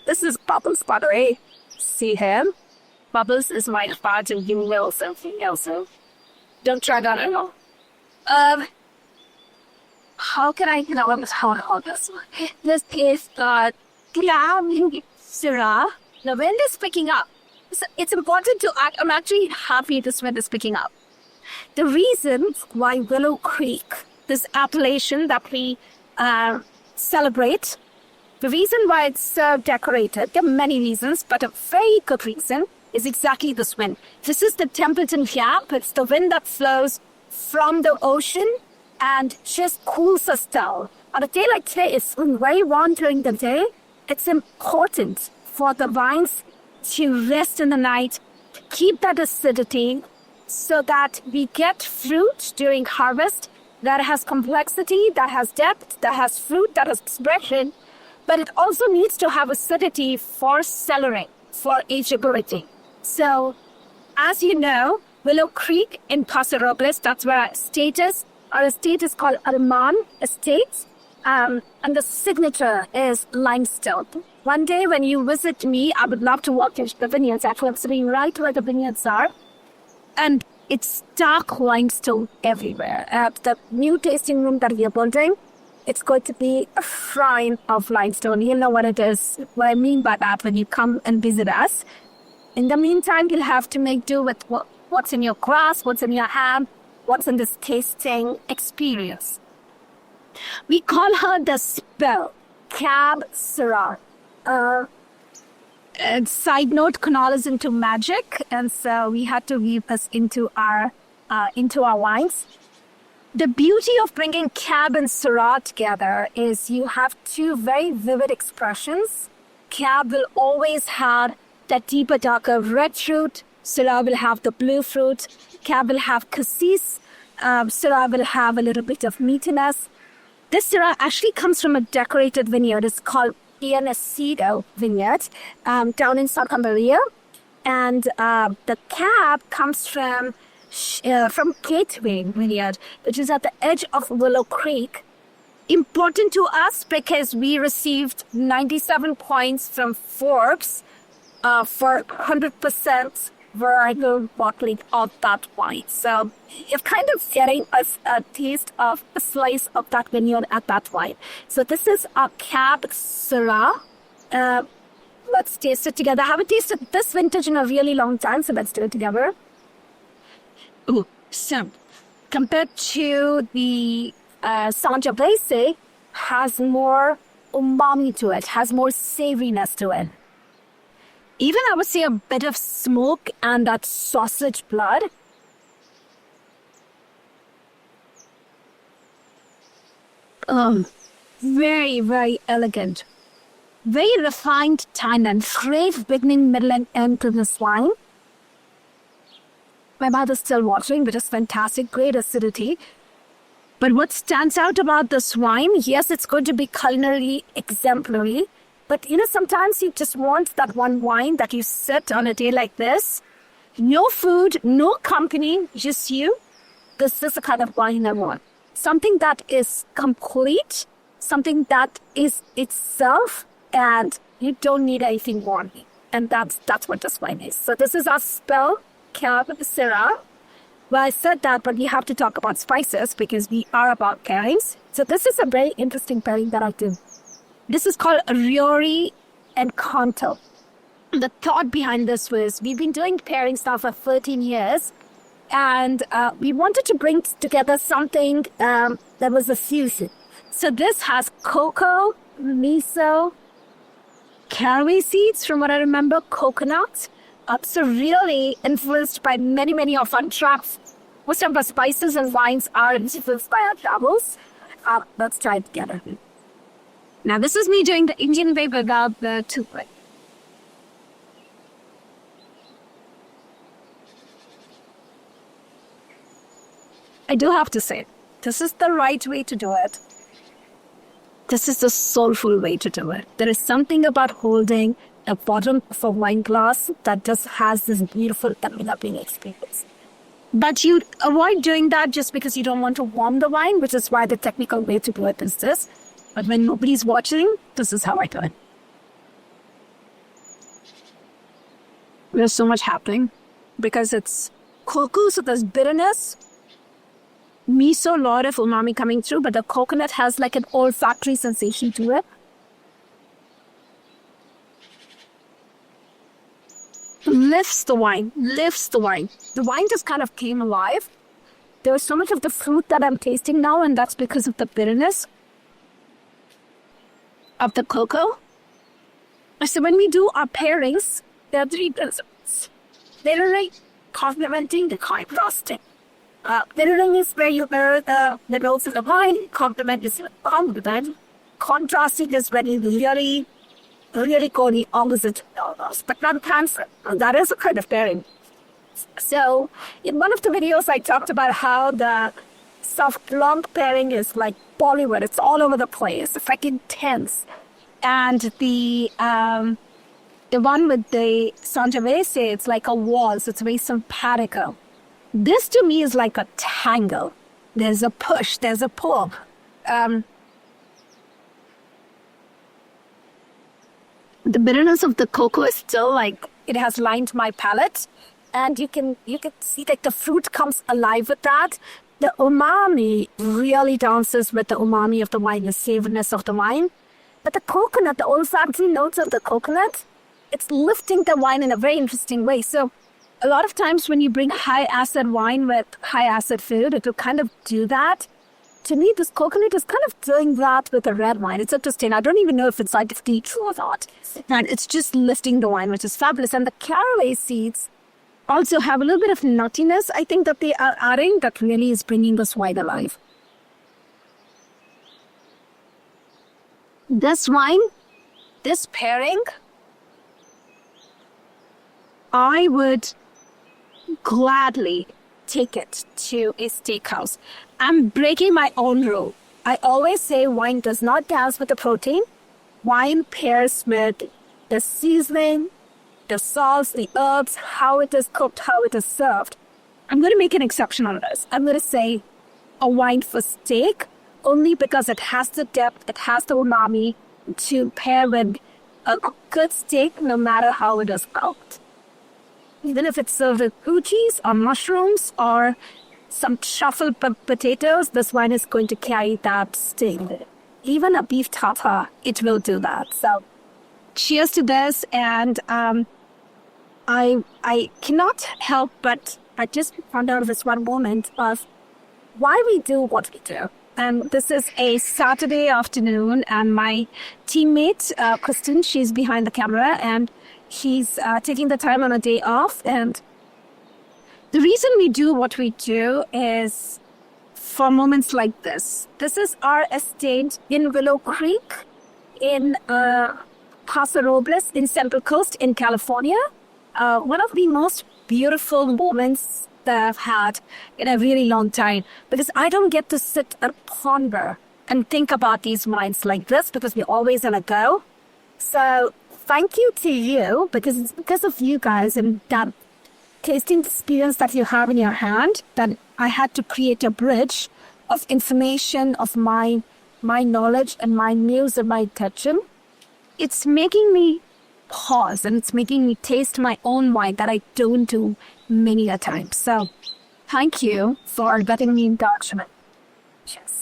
This is Bubbles, by the way. See him? Bubbles is my part and you will something else. Don't try that at all. How can I how this one? This is Sarah. The wind is picking up. So it's important to act. I'm actually happy this wind is picking up. The reason why Willow Creek, this appellation that we celebrate, the reason why it's so decorated, there are many reasons, but a very good reason is exactly this wind. This is the Templeton Gap. It's the wind that flows from the ocean and just cools us down. On a day like today, it's very warm during the day. It's important for the vines to rest in the night, keep that acidity so that we get fruit during harvest that has complexity, that has depth, that has fruit, that has expression, but it also needs to have acidity for cellaring, for ageability. So, as you know, Willow Creek in Paso Robles, that's where our estate is. Our estate is called Arman Estate, and the signature is limestone. One day when you visit me, I would love to walk into the vineyards. Actually, I'm sitting right where the vineyards are. And it's dark limestone everywhere. The new tasting room that we are building, it's going to be a shrine of limestone. You'll know what it is, what I mean by that when you come and visit us. In the meantime, you'll have to make do with what's in your glass, what's in your hand, what's in this tasting experience. We call her the Spell, Cab Syrah. And side note, Canal is into magic, and so we had to weave us into our wines. The beauty of bringing Cab and Syrah together is you have two very vivid expressions. Cab will always have that deeper, darker red fruit. Syrah will have the blue fruit. Cab will have cassis. Syrah will have a little bit of meatiness. This Syrah actually comes from a decorated vineyard. It's called Pianecido Vineyard down in Santa Maria. And the Cab comes from Gateway Vineyard, which is at the edge of Willow Creek. Important to us because we received 97 points from Forbes for 100% varietal bottling of that wine. So you're kind of getting a taste of a slice of that vineyard at that wine. So this is a Cab Syrah. Let's taste it together. I haven't tasted this vintage in a really long time, so let's do it together. Ooh, so compared to the Sangiovese, has more umami to it, has more savoriness to it. Even I would say a bit of smoke and that sausage blood. Very, very elegant. Very refined tannin. Great beginning, middle, and end to this wine. My mouth is still watering, which is fantastic. Great acidity. But what stands out about this wine, yes, it's going to be culinarily exemplary. But, sometimes you just want that one wine that you sit on a day like this. No food, no company, just you. This is the kind of wine I want. Something that is complete, something that is itself, and you don't need anything more. And that's what this wine is. So this is our Spell Cab Syrah. Well, I said that, but we have to talk about spices because we are about pairings. So this is a very interesting pairing that I do. This is called Riori and Conto. The thought behind this was we've been doing pairings now for 13 years, and we wanted to bring together something that was a fusion. So this has cocoa, miso, caraway seeds, from what I remember, coconut. So really influenced by many, many of our tracks. Most of our spices and wines are influenced by our travels. Let's try it together. Now, this is me doing the Indian way without the toothpick. I do have to say, this is the right way to do it. This is the soulful way to do it. There is something about holding a bottom of a wine glass that just has this beautiful developing experience. But you avoid doing that just because you don't want to warm the wine, which is why the technical way to do it is this. But when nobody's watching, this is how I do it. There's so much happening because it's cocoa, so there's bitterness, miso, a lot of umami coming through, but the coconut has like an olfactory sensation to it. Lifts the wine, lifts the wine. The wine just kind of came alive. There's so much of the fruit that I'm tasting now, and that's because of the bitterness of the cocoa. So when we do our pairings, there are three principles. Literally complementing the contrasting. Literally is where you mirror the notes of the wine. Complement is complement. Contrasting is when you really go the opposite of but not cancer. That is a kind of pairing. So in one of the videos, I talked about how the soft lump pairing is like Bollywood. It's all over the place. It's like intense. And the one with the Sangiovese, it's like a waltz. It's very simpatico. This to me is like a tango. There's a push. There's a pull. The bitterness of the cocoa is still like, it has lined my palate. And you can see like the fruit comes alive with that. The umami really dances with the umami of the wine, the savoriness of the wine. But the coconut, the olfactory notes of the coconut, it's lifting the wine in a very interesting way. So a lot of times when you bring high acid wine with high acid food, it will kind of do that. To me, this coconut is kind of doing that with a red wine. It's interesting. I don't even know if it's scientifically true or not. And it's just lifting the wine, which is fabulous. And the caraway seeds also have a little bit of nuttiness, I think, that they are adding that really is bringing this wine alive. This wine, this pairing, I would gladly take it to a steakhouse. I'm breaking my own rule. I always say wine does not dance with the protein. Wine pairs with the seasoning, the salts, the herbs, how it is cooked, how it is served. I'm going to make an exception on this. I'm going to say a wine for steak only because it has the depth, it has the umami to pair with a good steak no matter how it is cooked. Even if it's served with blue cheese or mushrooms or some truffle potatoes, this wine is going to carry that sting. Even a beef tartare, it will do that. So cheers to this. And I cannot help but I just found out of this one moment of why we do what we do. And this is a Saturday afternoon, and my teammate, Kristen, she's behind the camera, and she's taking the time on a day off. And the reason we do what we do is for moments like this. This is our estate in Willow Creek in Paso Robles in Central Coast in California. One of the most beautiful moments that I've had in a really long time, because I don't get to sit and ponder and think about these wines like this because we're always on a go. So thank you to you, because it's because of you guys and that tasting experience that you have in your hand that I had to create a bridge of information of my knowledge and my news and my attention. It's making me pause and it's making me taste my own wine that I don't do many a time. So thank you for letting me indulge in it. Cheers.